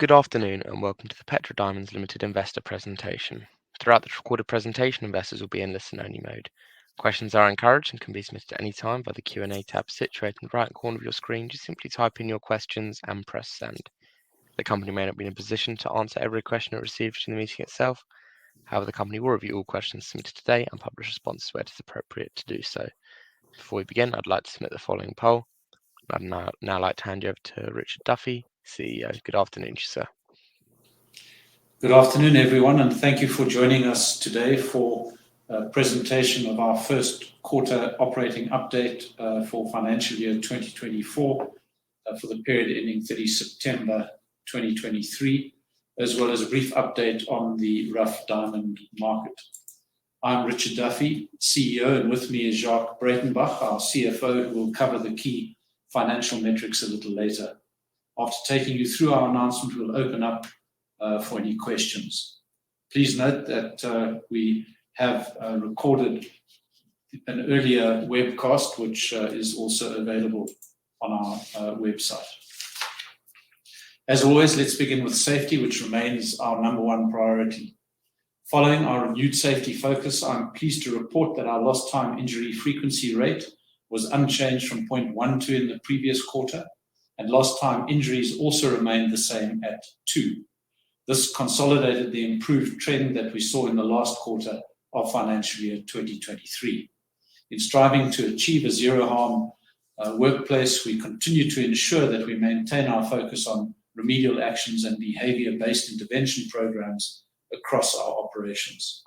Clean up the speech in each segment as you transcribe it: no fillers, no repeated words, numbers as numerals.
Good afternoon and welcome to the Petra Diamonds Limited investor presentation. Throughout this recorded presentation, investors will be in listen-only mode. Questions are encouraged and can be submitted at any time by the Q&A tab situated in the right corner of your screen. Just simply type in your questions and press send. The company may not be in a position to answer every question it receives during the meeting itself. However, the company will review all questions submitted today and publish responses where it is appropriate to do so. Before we begin, I'd like to submit the following poll. I'd now like to hand you over to Richard Duffy, CEO. Good afternoon, sir. Good afternoon, everyone, and thank you for joining us today for a presentation of our first quarter operating update for financial year 2024 for the period ending 30 September 2023, as well as a brief update on the rough diamond market. I'm Richard Duffy, CEO, and with me is Jacques Breitenbach, our CFO, who will cover the key financial metrics a little later. After taking you through our announcement, we'll open up for any questions. Please note that we have recorded an earlier webcast, which is also available on our website. As always, let's begin with safety, which remains our number one priority. Following our renewed safety focus, I'm pleased to report that our lost time injury frequency rate was unchanged from 0.12 in the previous quarter, and lost time injuries also remained the same at 2. This consolidated the improved trend that we saw in the last quarter of financial year 2023. In striving to achieve a zero-harm workplace, we continue to ensure that we maintain our focus on remedial actions and behavior-based intervention programs across our operations.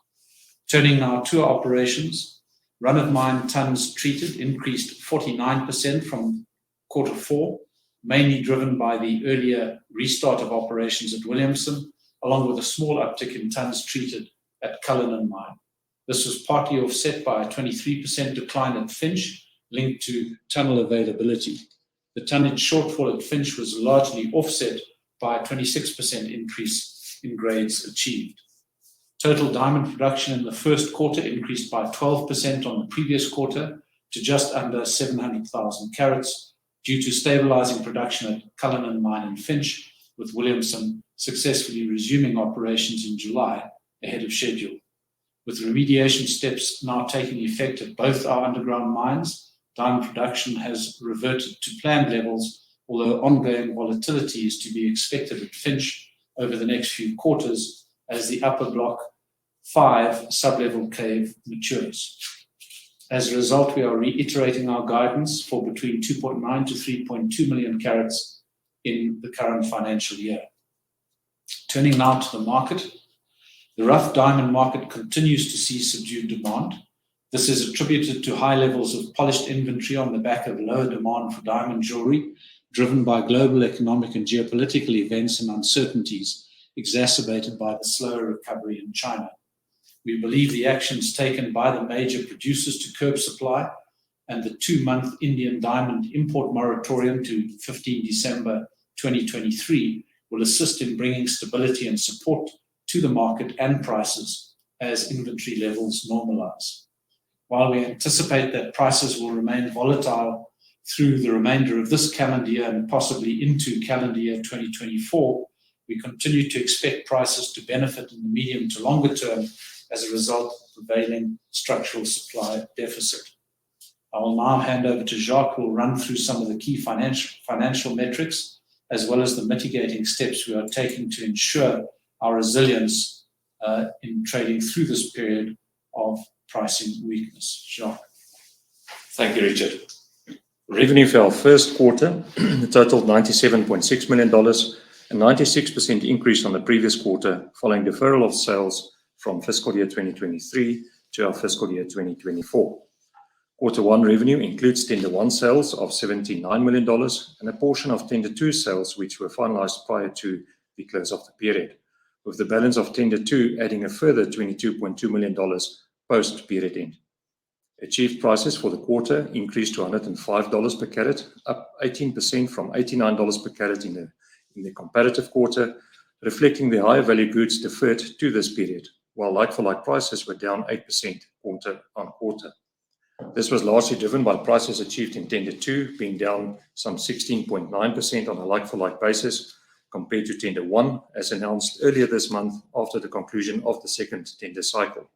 Turning now to our operations, run-of-mine tonnes treated increased 49% from quarter 4, mainly driven by the earlier restart of operations at Williamson, along with a small uptick in tonnes treated at Cullinan Mine. This was partly offset by a 23% decline at Finsch, linked to tunnel availability. The tonnage shortfall at Finsch was largely offset by a 26% increase in grades achieved. Total diamond production in the first quarter increased by 12% on the previous quarter to just under 700,000 carats due to stabilizing production at Cullinan Mine and Finsch, with Williamson successfully resuming operations in July ahead of schedule. With remediation steps now taking effect at both our underground mines, diamond production has reverted to planned levels, although ongoing volatility is to be expected at Finsch over the next few quarters as the upper block 5 sub-level cave matures. As a result, we are reiterating our guidance for between 2.9 to 3.2 million carats in the current financial year. Turning now to the market, the rough diamond market continues to see subdued demand. This is attributed to high levels of polished inventory on the back of lower demand for diamond jewelry, driven by global economic and geopolitical events and uncertainties exacerbated by the slower recovery in China. We believe the actions taken by the major producers to curb supply and the 2-month Indian diamond import moratorium to 15 December 2023 will assist in bringing stability and support to the market and prices as inventory levels normalize. While we anticipate that prices will remain volatile through the remainder of this calendar year and possibly into calendar year 2024, we continue to expect prices to benefit in the medium to longer term as a result of prevailing structural supply deficit. I will now hand over to Jacques, who will run through some of the key financial metrics, as well as the mitigating steps we are taking to ensure our resilience in trading through this period of pricing weakness. Jacques. Thank you, Richard. Revenue for our first quarter totaled $97.6 million, a 96% increase on the previous quarter, following deferral of sales from fiscal year 2023 to our fiscal year 2024. Quarter 1 revenue includes Tender 1 sales of $79 million and a portion of Tender 2 sales which were finalized prior to the close of the period, with the balance of Tender 2 adding a further $22.2 million post-period end. Achieved prices for the quarter increased to $105 per carat, up 18% from $89 per carat in the comparative quarter, reflecting the higher value goods deferred to this period, while like-for-like prices were down 8% quarter on quarter. This was largely driven by prices achieved in Tender 2 being down some 16.9% on a like-for-like basis, compared to tender 1, as announced earlier this month after the conclusion of the second tender cycle.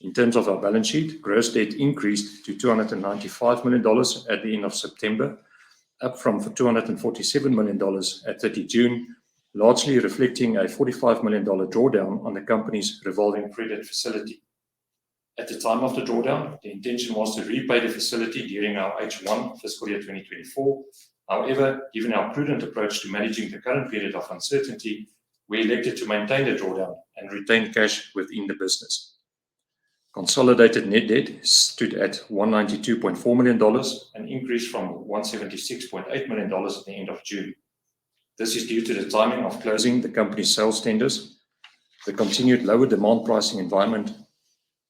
In terms of our balance sheet, gross debt increased to $295 million at the end of September, up from $247 million at 30 June, largely reflecting a $45 million drawdown on the company's revolving credit facility. At the time of the drawdown, the intention was to repay the facility during our H1 fiscal year 2024. However, given our prudent approach to managing the current period of uncertainty, we elected to maintain the drawdown and retain cash within the business. Consolidated net debt stood at $192.4 million, an increase from $176.8 million at the end of June. This is due to the timing of closing the company's sales tenders, the continued lower demand pricing environment,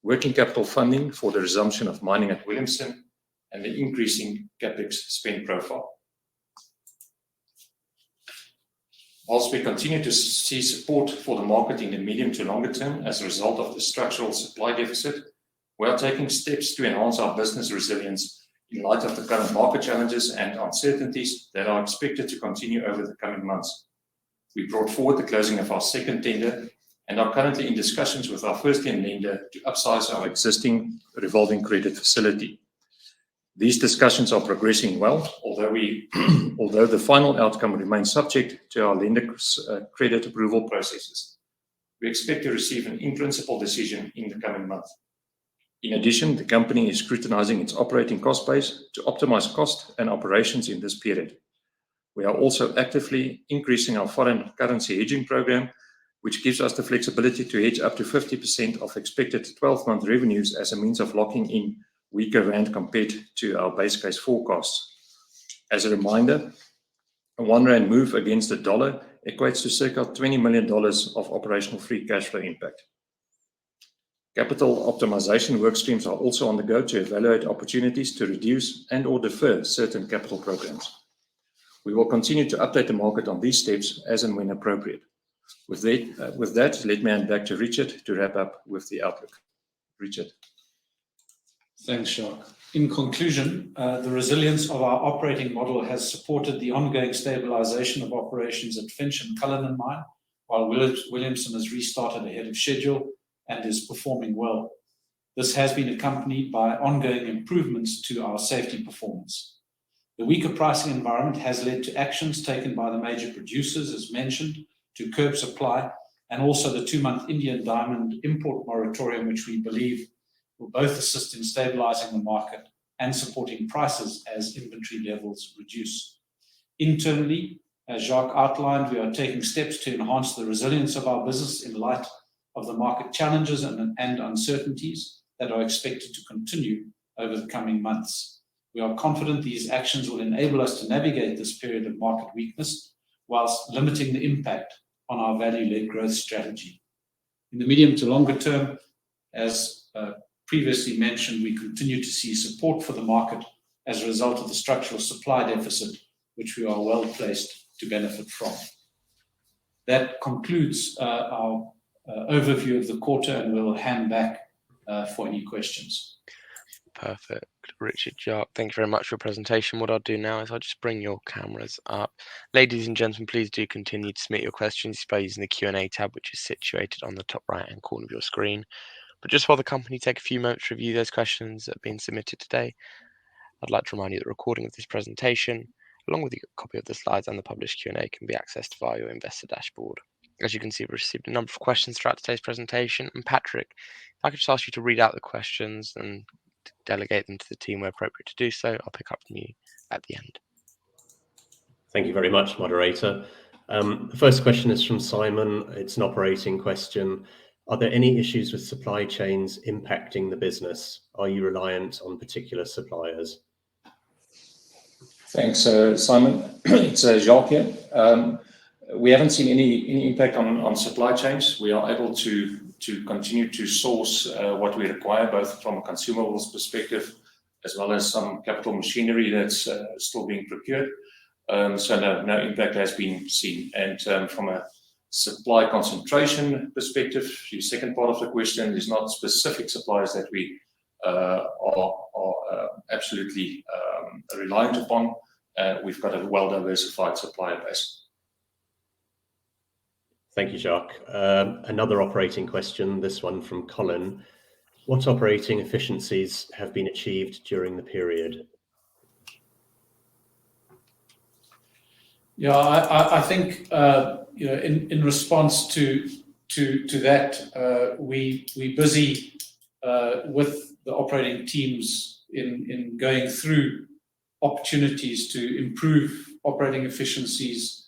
working capital funding for the resumption of mining at Williamson, and the increasing CapEx spend profile. Whilst we continue to see support for the market in the medium to longer term as a result of the structural supply deficit, we are taking steps to enhance our business resilience in light of the current market challenges and uncertainties that are expected to continue over the coming months. We brought forward the closing of our second tender and are currently in discussions with our first-lien lender to upsize our existing revolving credit facility. These discussions are progressing well, although the final outcome remains subject to our lender's credit approval processes. We expect to receive an in-principle decision in the coming month. In addition, the company is scrutinizing its operating cost base to optimize cost and operations in this period. We are also actively increasing our foreign currency hedging program, which gives us the flexibility to hedge up to 50% of expected 12-month revenues as a means of locking in weaker rand compared to our base case forecasts. As a reminder, a 1 rand move against the dollar equates to circa $20 million of operational free cash flow impact. Capital optimization work streams are also on the go to evaluate opportunities to reduce and/or defer certain capital programs. We will continue to update the market on these steps as and when appropriate. With that, let me hand back to Richard to wrap up with the outlook. Richard. Thanks, Jacques. In conclusion, the resilience of our operating model has supported the ongoing stabilization of operations at Finsch and Cullinan Mine, while Williamson has restarted ahead of schedule and is performing well. This has been accompanied by ongoing improvements to our safety performance. The weaker pricing environment has led to actions taken by the major producers, as mentioned, to curb supply, and also the 2-month Indian diamond import moratorium, which we believe will both assist in stabilizing the market and supporting prices as inventory levels reduce. Internally, as Jacques outlined, we are taking steps to enhance the resilience of our business in light of the market challenges and uncertainties that are expected to continue over the coming months. We are confident these actions will enable us to navigate this period of market weakness whilst limiting the impact on our value-led growth strategy. In the medium to longer term, as previously mentioned, we continue to see support for the market as a result of the structural supply deficit, which we are well placed to benefit from. That concludes our overview of the quarter, and we'll hand back for any questions. Perfect. Richard, Jacques, thank you very much for your presentation. What I'll do now is I'll just bring your cameras up. Ladies and gentlemen, please do continue to submit your questions by using the Q&A tab, which is situated on the top right-hand corner of your screen. But just while the company take a few moments to review those questions that have been submitted today, I'd like to remind you that the recording of this presentation, along with a copy of the slides and the published Q&A, can be accessed via your investor dashboard. As you can see, we've received a number of questions throughout today's presentation. And Patrick, if I could just ask you to read out the questions and delegate them to the team where appropriate to do so, I'll pick up from you at the end. Thank you very much, moderator. The first question is from Simon. It's an operating question. Are there any issues with supply chains impacting the business? Are you reliant on particular suppliers? Thanks, Simon. It's Jacques here. We haven't seen any impact on supply chains. We are able to continue to source what we require, both from a consumables perspective as well as some capital machinery that's still being procured. So no impact has been seen. And from a supply concentration perspective, the second part of the question, is not specific suppliers that we are absolutely reliant upon. We've got a well-diversified supplier base. Thank you, Jacques. Another operating question, this one from Colin. What operating efficiencies have been achieved during the period? Yeah, I think in response to that, we busy with the operating teams in going through opportunities to improve operating efficiencies,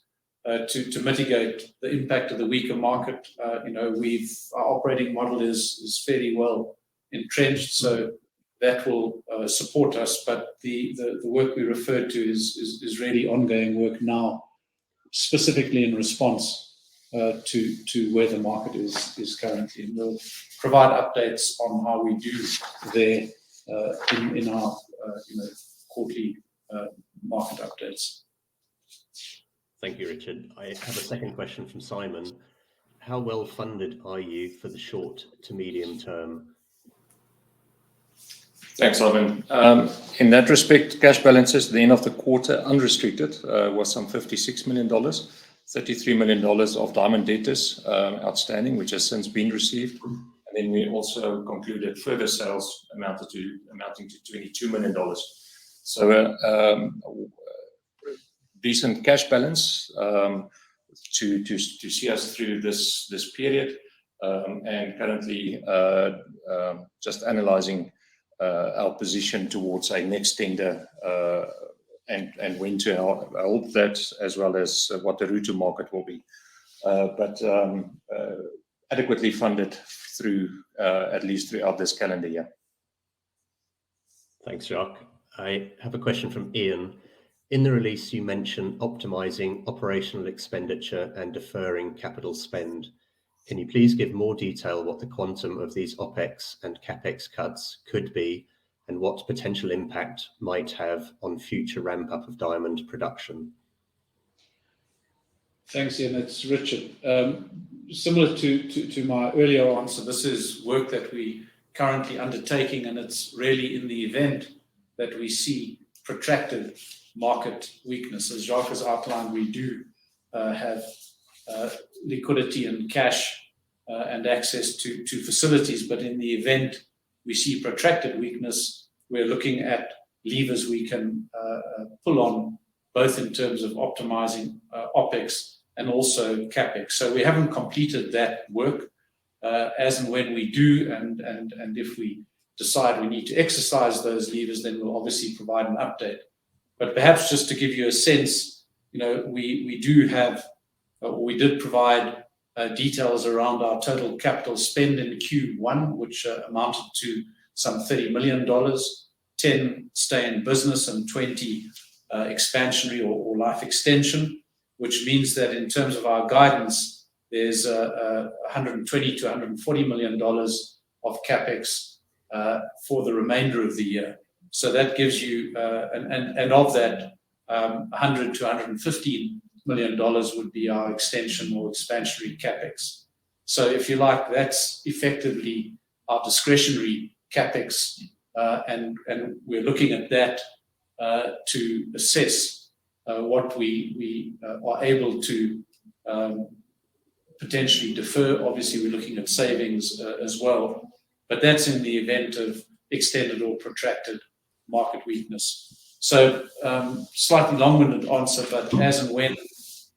to mitigate the impact of the weaker market. Our operating model is fairly well entrenched, so that will support us. But the work we referred to is really ongoing work now, specifically in response to where the market is currently. And we'll provide updates on how we do there in our quarterly market updates. Thank you, Richard. I have a second question from Simon. How well funded are you for the short to medium term? Thanks, Simon. In that respect, cash balances at the end of the quarter, unrestricted, was some $56 million, $33 million of diamond debtors outstanding, which has since been received. And then we also concluded further sales amounting to $22 million. So decent cash balance to see us through this period, and currently just analysing our position towards a next tender and when to hold that, as well as what the route to market will be. But adequately funded through at least throughout this calendar year. Thanks, Jacques. I have a question from Ian. In the release, you mention optimizing operational expenditure and deferring capital spend. Can you please give more detail what the quantum of these OPEX and CAPEX cuts could be, and what potential impact might have on future ramp-up of diamond production? Thanks, Ian. It's Richard. Similar to my earlier answer, this is work that we currently undertaking, and it's really in the event that we see protracted market weakness. As Jacques has outlined, we do have liquidity and cash and access to facilities, but in the event we see protracted weakness, we're looking at levers we can pull on, both in terms of optimizing OPEX and also CAPEX. So we haven't completed that work. As and when we do, and if we decide we need to exercise those levers, then we'll obviously provide an update. But perhaps just to give you a sense, we do have, or we did provide details around our total capital spend in Q1, which amounted to some $30 million, 10 stay in business and 20 expansionary or life extension, which means that in terms of our guidance, there's $120 to $140 million of CAPEX for the remainder of the year. So that gives you, and of that, $100 to $115 million would be our extension or expansionary CAPEX. So if you like, that's effectively our discretionary CAPEX, and we're looking at that to assess what we are able to potentially defer. Obviously, we're looking at savings as well, but that's in the event of extended or protracted market weakness. So slightly long-winded answer, but as and when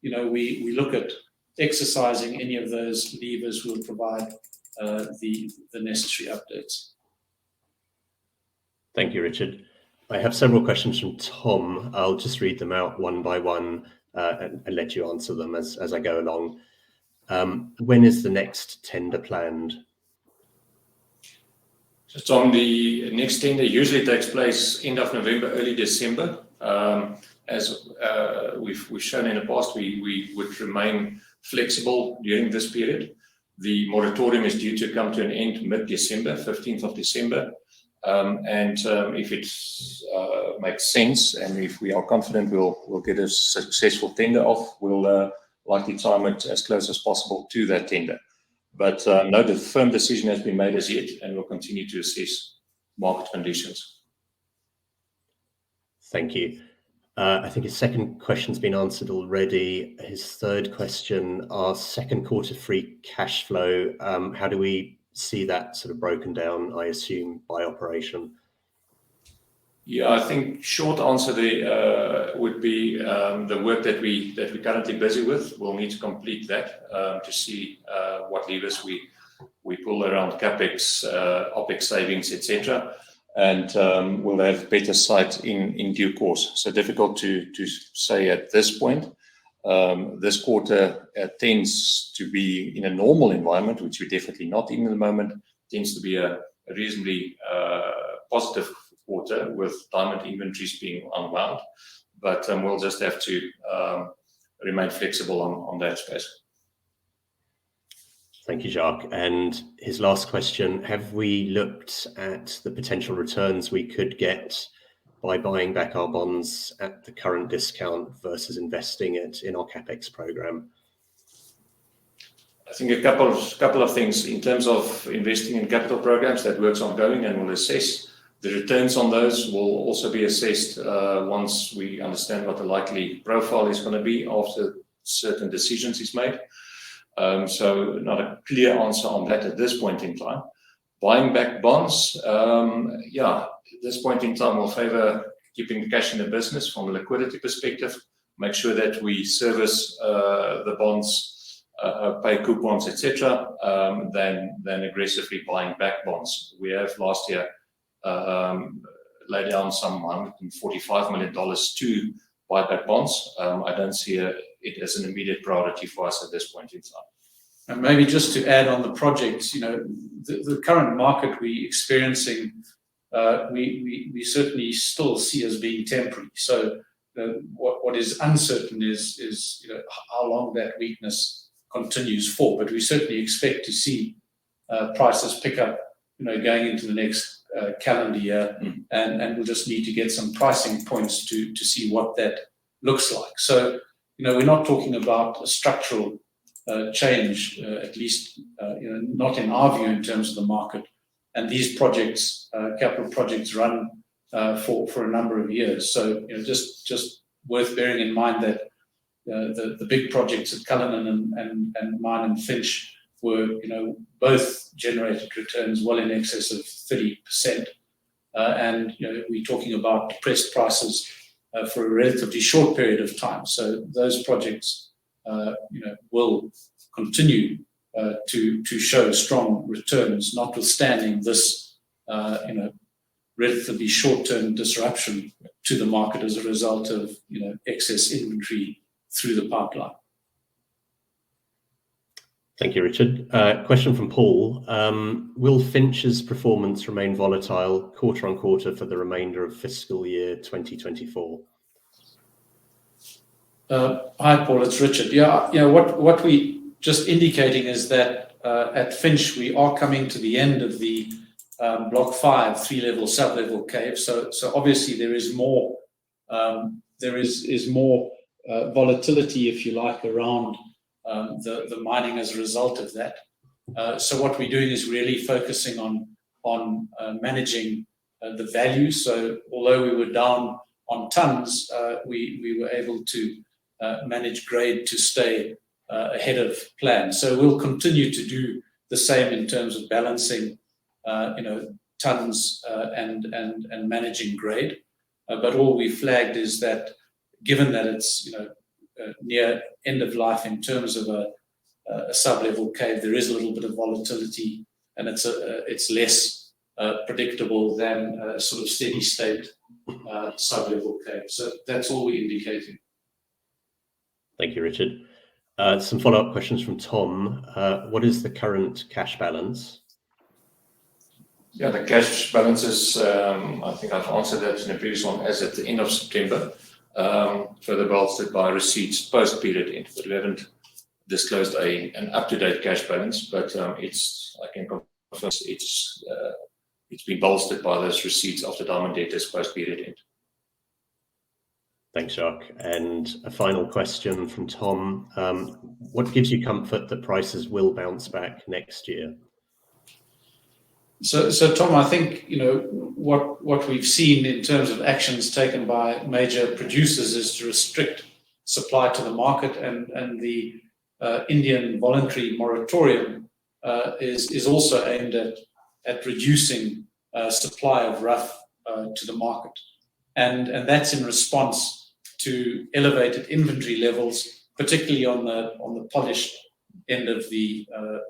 we look at exercising any of those levers, we'll provide the necessary updates. Thank you, Richard. I have several questions from Tom. I'll just read them out one by one and let you answer them as I go along. When is the next tender planned? So Tom, the next tender usually takes place end of November, early December. As we've shown in the past, we would remain flexible during this period. The moratorium is due to come to an end mid-December, 15th of December. And if it makes sense, and if we are confident we'll get a successful tender off, we'll likely time it as close as possible to that tender. But no firm decision has been made as yet, and we'll continue to assess market conditions. Thank you. I think his second question's been answered already. His third question, our second quarter free cash flow, how do we see that sort of broken down, I assume, by operation? Yeah, I think short answer there would be the work that we're currently busy with. We'll need to complete that to see what levers we pull around CapEx, OpEx savings, etc. And we'll have better sight in due course. So difficult to say at this point. This quarter tends to be in a normal environment, which we're definitely not in the moment, tends to be a reasonably positive quarter with diamond inventories being unwound. But we'll just have to remain flexible on that space. Thank you, Jacques. And his last question, have we looked at the potential returns we could get by buying back our bonds at the current discount versus investing it in our CapEx program? I think a couple of things in terms of investing in capital programs. That work's ongoing, and we'll assess the returns on those. Will also be assessed once we understand what the likely profile is going to be after certain decisions is made. So not a clear answer on that at this point in time. Buying back bonds, at this point in time, we'll favor keeping the cash in the business from a liquidity perspective, make sure that we service the bonds, pay coupons, etc., than aggressively buying back bonds. We have last year laid down some $145 million to buy back bonds. I don't see it as an immediate priority for us at this point in time. And maybe just to add on the projects, the current market we're experiencing, we certainly still see as being temporary. So what is uncertain is how long that weakness continues for. But we certainly expect to see prices pick up, going into the next calendar year, and we'll just need to get some pricing points to see what that looks like. So we're not talking about a structural change, at least not in our view in terms of the market. And these projects, capital projects, run for a number of years. So just worth bearing in mind that the big projects at Cullinan and mine and Finch were both generated returns well in excess of 30%. And we're talking about depressed prices for a relatively short period of time. So those projects will continue to show strong returns, notwithstanding this relatively short-term disruption to the market as a result of excess inventory through the pipeline. Thank you, Richard. Question from Paul. Will Finch's performance remain volatile quarter on quarter for the remainder of fiscal year 2024? Hi, Paul. It's Richard. What we just indicating is that at Finch we are coming to the end of the Block 5 3-level sub-level cave. So obviously there is more volatility, if you like, around the mining as a result of that. So what we're doing is really focusing on managing the value. So although we were down on tons, we were able to manage grade to stay ahead of plan. So we'll continue to do the same in terms of balancing tons and managing grade. But all we flagged is that given that it's near end of life in terms of a sub-level cave, there is a little bit of volatility, and it's less predictable than a sort of steady state sub-level cave. So that's all we're indicating. Thank you, Richard. Some follow-up questions from Tom. What is the current cash balance? Yeah, the cash balance is, I think I've answered that in the previous one, as at the end of September, further bolstered by receipts post-period end. But we haven't disclosed an up-to-date cash balance, but I can confirm it's been bolstered by those receipts of the diamond debtors post-period end. Thanks, Jacques. And a final question from Tom. What gives you comfort that prices will bounce back next year? So Tom, I think what we've seen in terms of actions taken by major producers is to restrict supply to the market, and the Indian voluntary moratorium is also aimed at reducing supply of rough to the market, and that's in response to elevated inventory levels, particularly on the polished end of the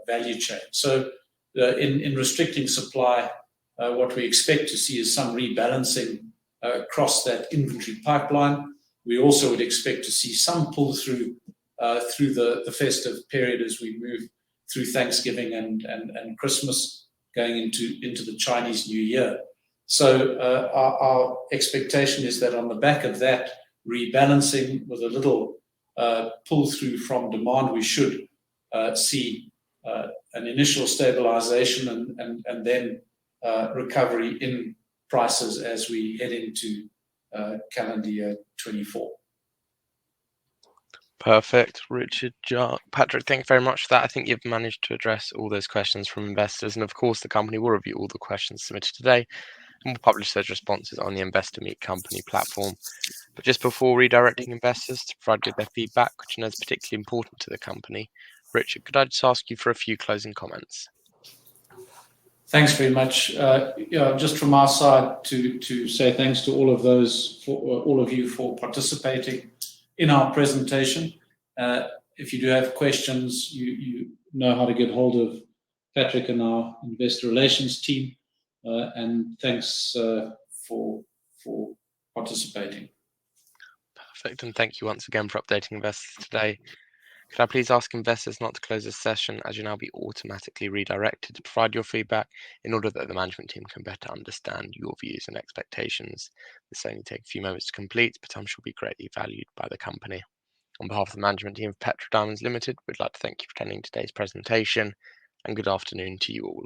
value chain. So in restricting supply, what we expect to see is some rebalancing across that inventory pipeline. We also would expect to see some pull through the festive period as we move through Thanksgiving and Christmas, going into the Chinese New Year. So our expectation is that on the back of that rebalancing, with a little pull through from demand, we should see an initial stabilization and then recovery in prices as we head into calendar year 24. Perfect, Richard, Patrick, thank you very much for that. I think you've managed to address all those questions from investors, and of course the company will review all the questions submitted today and will publish those responses on the Investor Meet Company platform. But just before redirecting investors to provide their feedback, which I know is particularly important to the company, Richard, could I just ask you for a few closing comments? Thanks very much. Just from our side to say thanks to all of you for participating in our presentation. If you do have questions, you know how to get hold of Patrick and our investor relations team. And thanks for participating. Perfect, and thank you once again for updating investors today. Could I please ask investors not to close this session, as you'll now be automatically redirected to provide your feedback in order that the management team can better understand your views and expectations. This only takes a few moments to complete, but I'm sure will be greatly valued by the company. On behalf of the management team of Petra Diamonds Limited, we'd like to thank you for attending today's presentation, and good afternoon to you all.